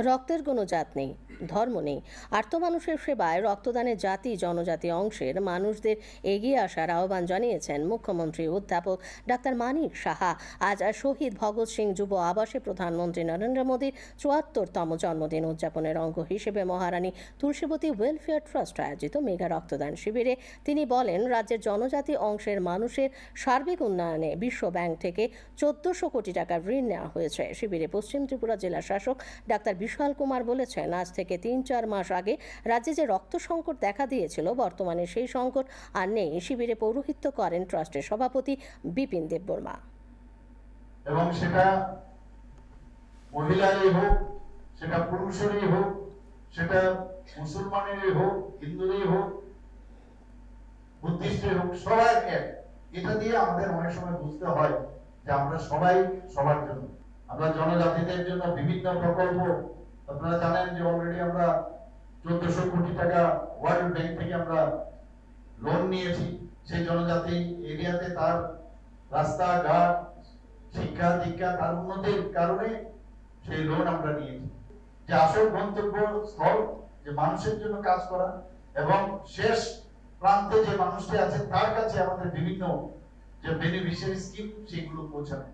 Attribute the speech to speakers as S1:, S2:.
S1: রক্তের কোনো জাত নেই, ধর্ম নেই। আর্ত মানুষের সেবায় রক্তদানের জাতি জনজাতি অংশের মানুষদের এগিয়ে আসার আহ্বান জানিয়েছেন মুখ্যমন্ত্রী অধ্যাপক ডাক্তার মানিক সাহা। আজ শহীদ ভগৎ সিং যুব আবাসে প্রধানমন্ত্রী নরেন্দ্র মোদীর ৭৪তম জন্মদিন উদযাপনের অঙ্গ হিসেবে মহারানী তুলসীবতী ওয়েলফেয়ার ট্রাস্ট আয়োজিত মেগা রক্তদান শিবিরে তিনি বলেন, রাজ্যের জনজাতি অংশের মানুষের সার্বিক উন্নয়নে বিশ্ব ব্যাংক থেকে ১৪০০ কোটি টাকার ঋণ নেওয়া হয়েছে। শিবিরে পশ্চিম ত্রিপুরা জেলা শাসক ডাক্তার বিশাল কুমার বলেছেন, আজ থেকে ৩-৪ মাস আগে রাজ্যে যে রক্ত সংকট দেখা দিয়েছিল, বর্তমানে সেই সংকট আর নেই। শিবিরে পৌরোহিত্য করেন ট্রাস্টের সভাপতি বিপিন দেববর্মা।
S2: এবং সেটা মহিলারই হোক, সেটা পুরুষেরই হোক, সেটা মুসলমানেরই হোক, হিন্দুরই হোক, বুদ্ধিস্টের হোক, সবাই এক। এটা দিয়ে আমাদের অনেক সময় বুঝতে হয় যে আমরা সবাই সবার জন্য। আমরা জনজাতিদের জন্য বিভিন্ন প্রকল্প, আপনারা জানেন যে অলরেডি আমরা ১৪০০ কোটি টাকা ওয়ার্ল্ড ব্যাংক থেকে আমরা লোন নিয়েছি। সেই জনজাতি এরিয়াতে তার রাস্তাঘাট, শিক্ষা দীক্ষা, তার উন্নতির কারণে সেই লোন আমরা নিয়েছি। যে আসল গন্তব্য স্থল, যে মানুষের জন্য কাজ করা এবং শেষ প্রান্তে যে মানুষটি আছে তার কাছে আমাদের বিভিন্ন যে বেনিফিশিয়ারি স্কিম সেগুলো পৌঁছানো।